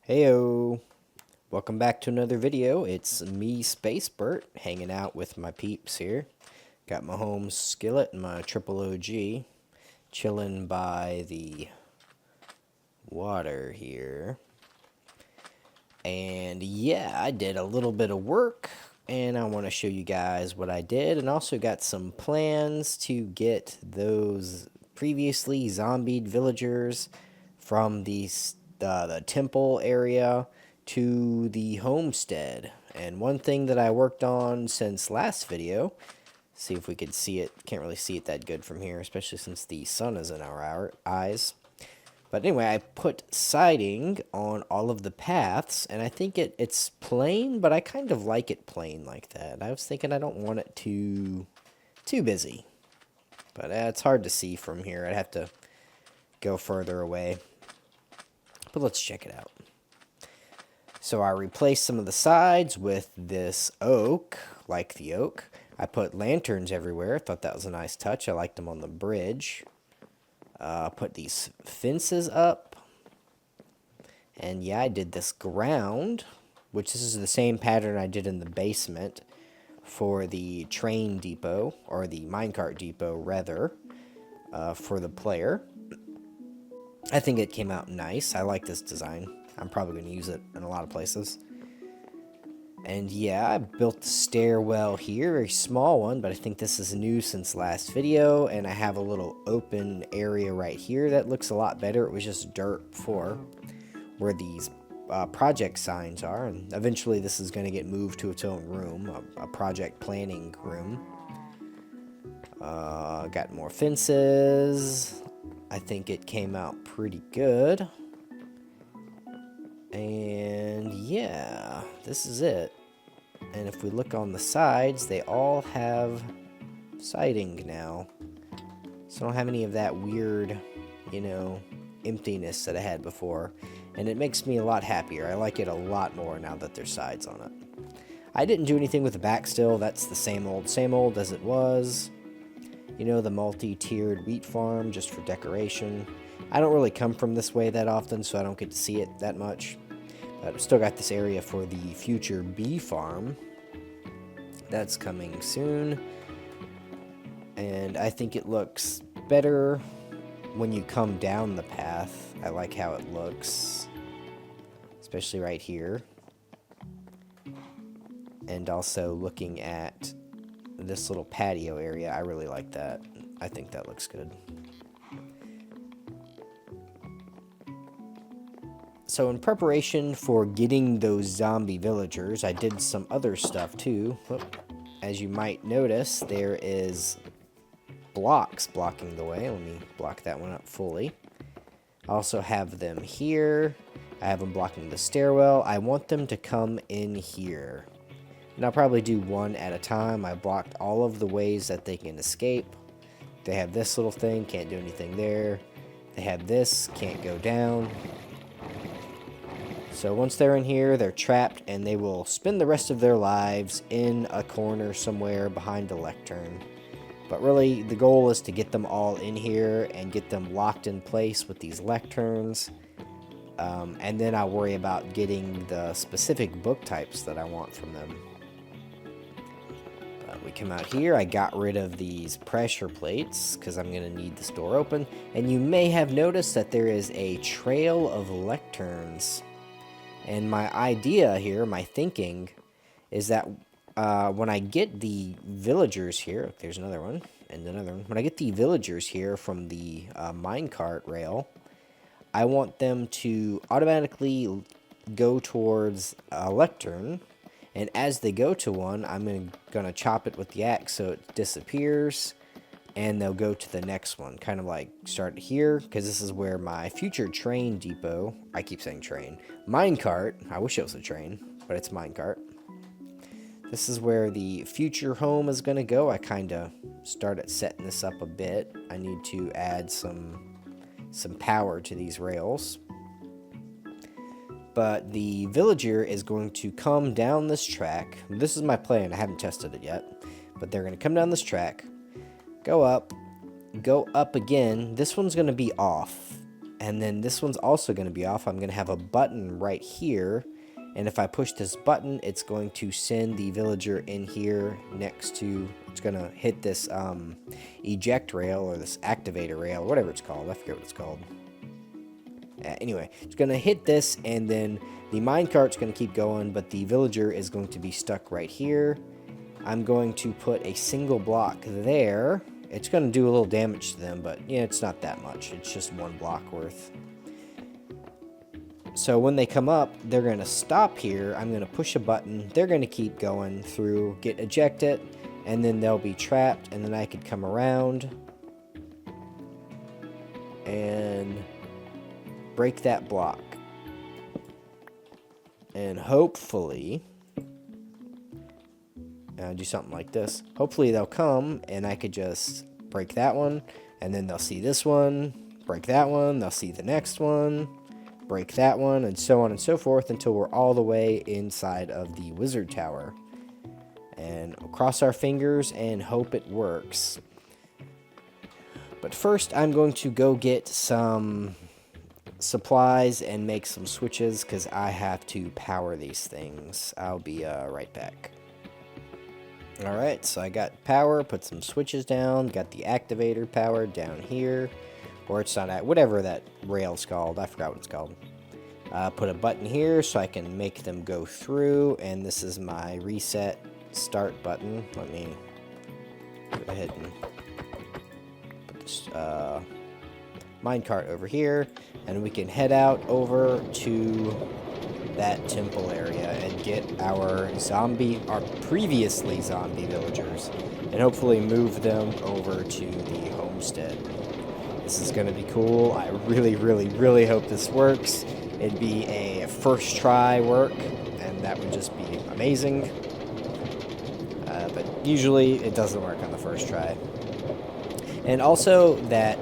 Heyo! Welcome back to another video. It's me, Space Burt, hanging out with my peeps here. Got my home skillet and my triple OG, chilling by the water here. And yeah, I did a little bit of work, and I want to show you guys what I did, and also got some plans to get those previously zombied villagers from the temple area to the homestead. And one thing that I worked on since last video, see if we could see it, can't really see it that good from here, especially since the sun is in our eyes. But anyway, I put siding on all of the paths, and I think it's plain, but I kind of like it plain like that. I was thinking I don't want it too busy. But it's hard to see from here. I'd have to go further away. But let's check it out. So I replaced some of the sides with this oak, like the oak. I put lanterns everywhere. Thought that was a nice touch. I liked them on the bridge. Put these fences up. And yeah, I did this ground, which this is the same pattern I did in the basement for the train depot, or the minecart depot, rather, for the player. I think it came out nice. I like this design. I'm probably going to use it in a lot of places. And yeah, I built the stairwell here, very small one, but I think this is new since last video. And I have a little open area right here that looks a lot better. It was just dirt before, where these project signs are. And eventually this is going to get moved to its own room, a project planning room. Got more fences. I think it came out pretty good. And yeah, this is it. And if we look on the sides, they all have siding now. So I don't have any of that weird, emptiness that I had before. And it makes me a lot happier. I like it a lot more now that there's sides on it. I didn't do anything with the back still. That's the same old as it was. The multi-tiered wheat farm just for decoration. I don't really come from this way that often, so I don't get to see it that much. But I've still got this area for the future bee farm. That's coming soon. And I think it looks better when you come down the path. I like how it looks, especially right here. And also looking at this little patio area, I really like that. I think that looks good. So in preparation for getting those zombie villagers, I did some other stuff too. As you might notice, there is blocks blocking the way. Let me block that one up fully. I also have them here. I have them blocking the stairwell. I want them to come in here. And I'll probably do one at a time. I blocked all of the ways that they can escape. They have this little thing, can't do anything there. They have this, can't go down. So once they're in here, they're trapped, and they will spend the rest of their lives in a corner somewhere behind a lectern. But really, the goal is to get them all in here and get them locked in place with these lecterns. And then I'll worry about getting the specific book types that I want from them. We come out here. I got rid of these pressure plates because I'm going to need this door open. And you may have noticed that there is a trail of lecterns. And my idea here, my thinking, is that when I get the villagers here, there's another one, and another one. When I get the villagers here from the minecart rail, I want them to automatically go towards a lectern. And as they go to one, I'm going to chop it with the axe so it disappears. And they'll go to the next one. Kind of like start here, because this is where my future train depot, I keep saying train, minecart, I wish it was a train, but it's minecart. This is where the future home is going to go. I kind of started setting this up a bit. I need to add some power to these rails. But the villager is going to come down this track. This is my plan. I haven't tested it yet. But they're going to come down this track, go up again. This one's going to be off. And then this one's also going to be off. I'm going to have a button right here. And if I push this button, it's going to send the villager in here next to, it's going to hit this eject rail or this activator rail, whatever it's called. I forget what it's called. Anyway, it's going to hit this, and then the minecart's going to keep going, but the villager is going to be stuck right here. I'm going to put a single block there. It's going to do a little damage to them, but yeah, it's not that much. It's just one block worth. So when they come up, they're going to stop here. I'm going to push a button. They're going to keep going through, get ejected, and then they'll be trapped, and then I could come around and break that block. And hopefully, do something like this. Hopefully they'll come, and I could just break that one, and then they'll see this one, break that one, they'll see the next one, break that one, and so on and so forth until we're all the way inside of the wizard tower. And we'll cross our fingers and hope it works. But first, I'm going to go get some supplies and make some switches because I have to power these things. I'll be right back. Alright, so I got power, put some switches down, got the activator powered down here. Or it's not, whatever that rail's called. I forgot what it's called. Put a button here so I can make them go through. And this is my reset start button. Let me go ahead and put this minecart over here. And we can head out over to that temple area and get our previously zombie villagers. And hopefully move them over to the homestead. This is going to be cool. I really, really, really hope this works. It'd be a first try work, and that would just be amazing. But usually it doesn't work on the first try. And also that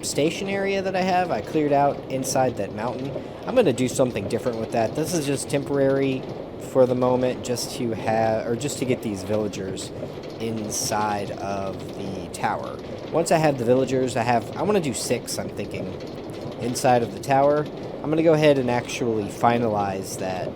station area that I have, I cleared out inside that mountain. I'm going to do something different with that. This is just temporary for the moment, just to get these villagers inside of the tower. Once I have the villagers, I want to do 6, I'm thinking, inside of the tower. I'm going to go ahead and actually finalize that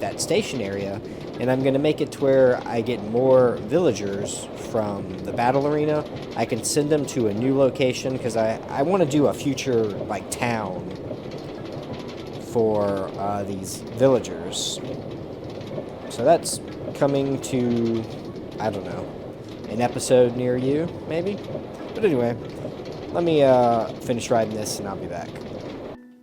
that station area, and I'm going to make it to where I get more villagers from the battle arena. I can send them to a new location, because I want to do a future, like, town for these villagers. So that's coming to, I don't know, an episode near you, maybe? But anyway, let me finish riding this and I'll be back.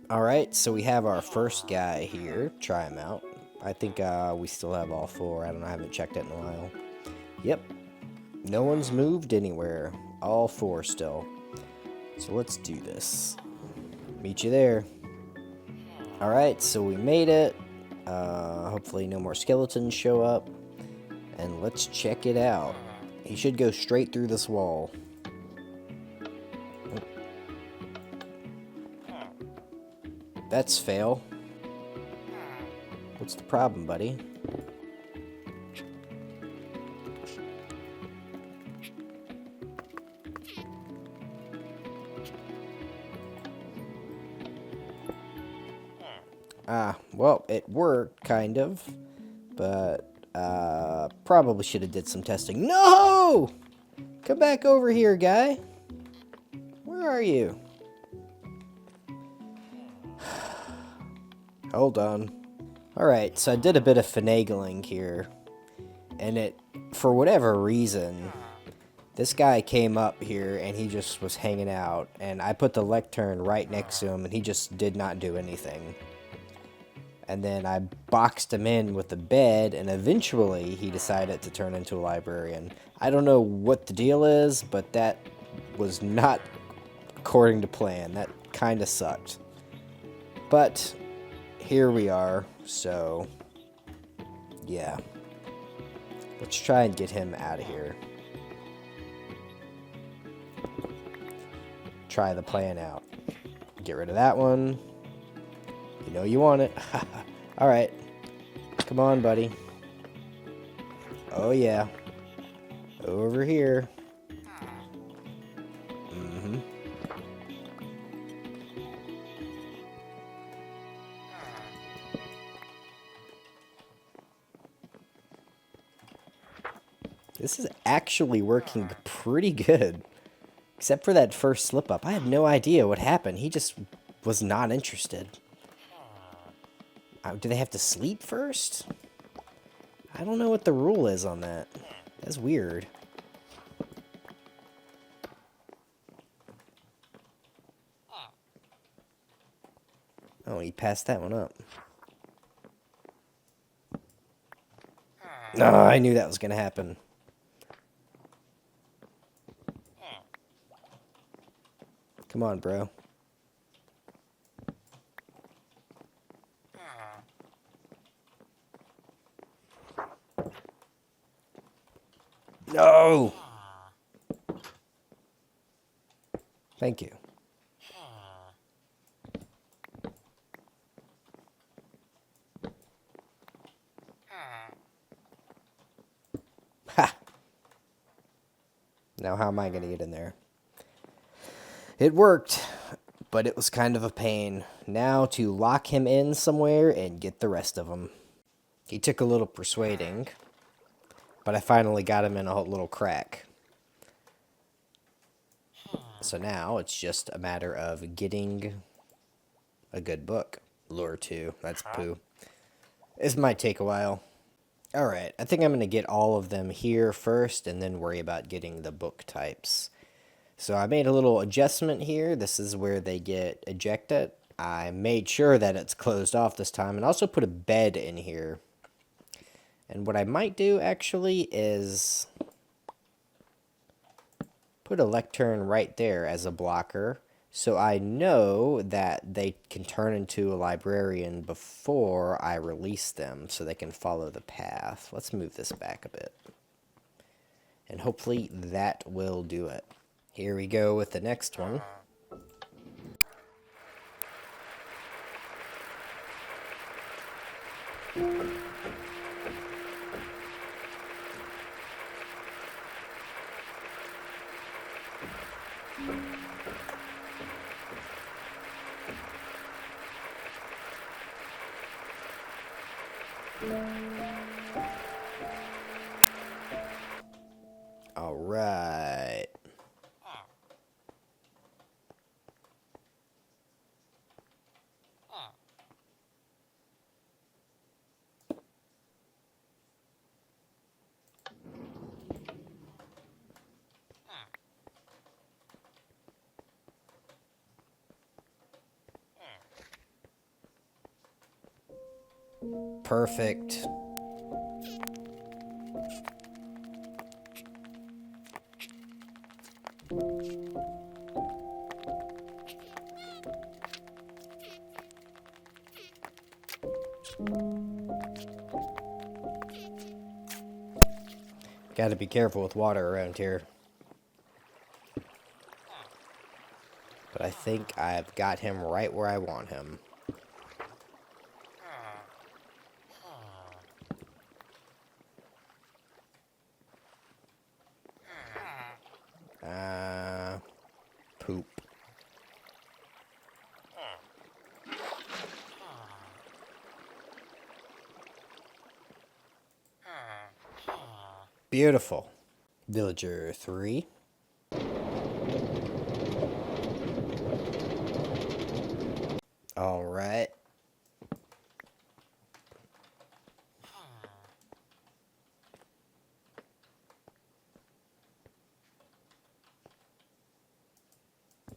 Alright, so we have our first guy here. Try him out. I think we still have all 4. I don't know, I haven't checked it in a while. Yep. No one's moved anywhere. All 4 still. So let's do this. Meet you there. Alright, so we made it. Hopefully no more skeletons show up. And let's check it out. He should go straight through this wall. That's fail. What's the problem, buddy? Well, it worked, kind of. But, probably should have did some testing. No! Come back over here, guy. Where are you? Hold on. Alright, so I did a bit of finagling here. And for whatever reason, this guy came up here and he just was hanging out. And I put the lectern right next to him and he just did not do anything. And then I boxed him in with the bed, and eventually he decided to turn into a librarian. I don't know what the deal is, but that was not according to plan. That kind of sucked. But here we are, so yeah. Let's try and get him out of here. Try the plan out. Get rid of that one. You know you want it. Alright. Come on, buddy. Oh, yeah. Over here. This is actually working pretty good. Except for that first slip up. I have no idea what happened. He just was not interested. Do they have to sleep first? I don't know what the rule is on that. That's weird. Oh, he passed that one up. No, I knew that was going to happen. Come on, bro. No! Thank you. Ha! Now how am I going to get in there? It worked, but it was kind of a pain. Now to lock him in somewhere and get the rest of them. He took a little persuading, but I finally got him in a little crack. So now it's just a matter of getting a good book. Lure 2, that's poo. This might take a while. Alright, I think I'm going to get all of them here first and then worry about getting the book types. So I made a little adjustment here. This is where they get ejected. I made sure that it's closed off this time and also put a bed in here. And what I might do actually is put a lectern right there as a blocker, so I know that they can turn into a librarian before I release them so they can follow the path. Let's move this back a bit. And hopefully that will do it. Here we go with the next one. All right. Perfect. Gotta be careful with water around here. But I think I've got him right where I want him. Poop. Beautiful. Villager 3. All right.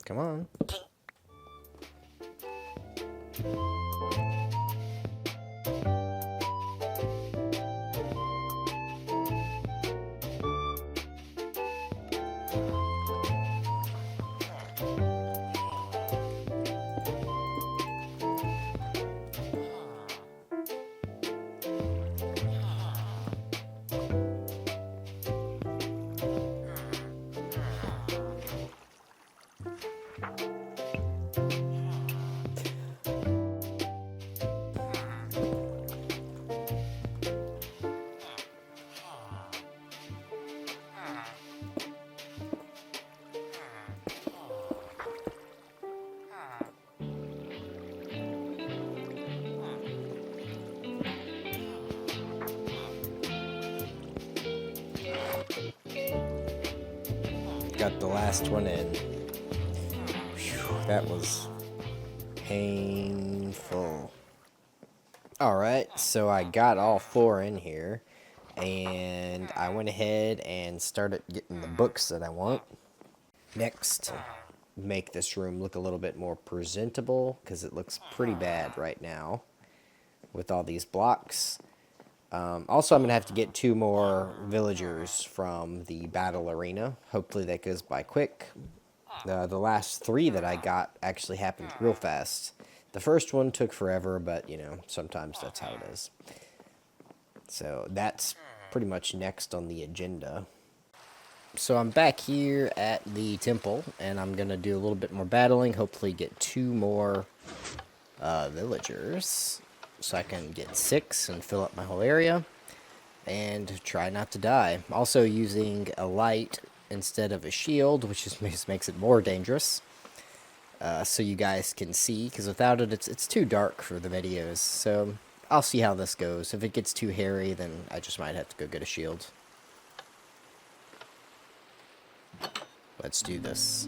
Come on. got the last one in. Whew, that was painful. Alright, so I got all 4 in here, and I went ahead and started getting the books that I want. Next, make this room look a little bit more presentable, because it looks pretty bad right now with all these blocks. Also, I'm going to have to get 2 more villagers from the battle arena. Hopefully that goes by quick. The last 3 that I got actually happened real fast. The first one took forever, but, you know, sometimes that's how it is. So that's pretty much next on the agenda. So I'm back here at the temple, and I'm going to do a little bit more battling. Hopefully get 2 more villagers, so I can get 6 and fill up my whole area. And try not to die. Also using a light instead of a shield, which just makes it more dangerous. So you guys can see, because without it, it's too dark for the videos. So I'll see how this goes. If it gets too hairy, then I just might have to go get a shield. Let's do this.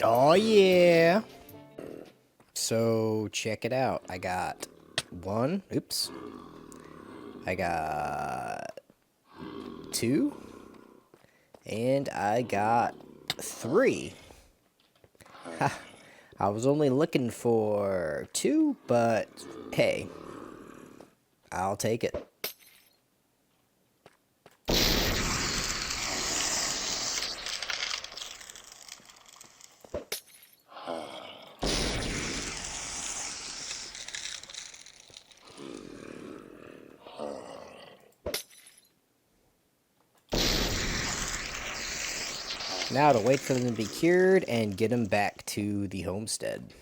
Oh yeah! So check it out. I got 1. Oops. I got 2. And I got 3. Ha! I was only looking for 2, but hey, I'll take it. Now to wait for them to be cured and get them back to the homestead.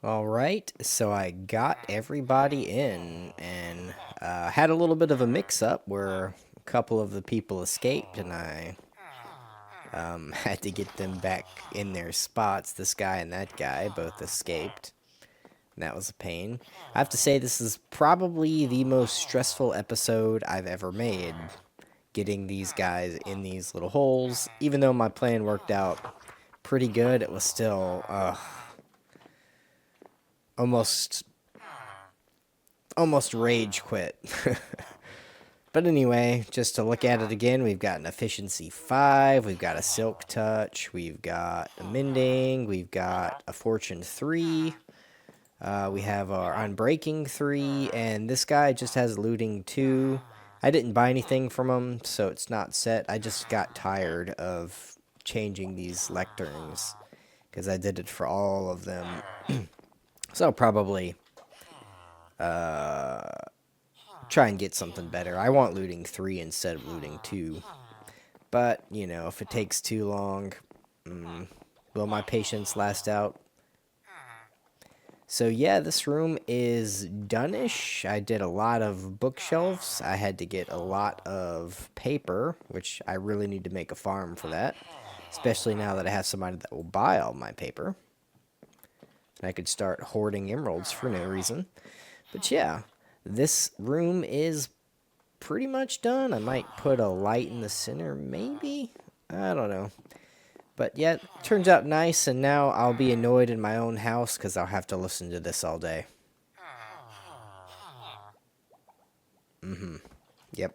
Alright, so I got everybody in, and had a little bit of a mix-up where a couple of the people escaped, and I had to get them back in their spots. This guy and that guy both escaped, and that was a pain. I have to say, this is probably the most stressful episode I've ever made. Getting these guys in these little holes. Even though my plan worked out pretty good, it was still almost rage quit. But anyway, just to look at it again, we've got an efficiency 5, we've got a silk touch, we've got a mending, we've got a fortune 3, we have our unbreaking 3, and this guy just has looting 2. I didn't buy anything from him, so it's not set. I just got tired of changing these lecterns, because I did it for all of them. So I'll probably try and get something better. I want looting 3 instead of looting 2. But, you know, if it takes too long, will my patience last out? So yeah, this room is done-ish. I did a lot of bookshelves. I had to get a lot of paper, which I really need to make a farm for that. Especially now that I have somebody that will buy all my paper. And I could start hoarding emeralds for no reason. But yeah, this room is pretty much done. I might put a light in the center, maybe? I don't know. But yeah, it turns out nice, and now I'll be annoyed in my own house because I'll have to listen to this all day. Yep.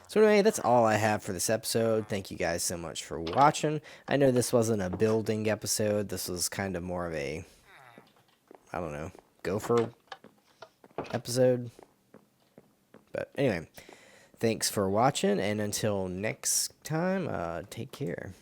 So anyway, that's all I have for this episode. Thank you guys so much for watching. I know this wasn't a building episode. This was kind of more of a, I don't know, gopher episode. But anyway, thanks for watching, and until next time, take care.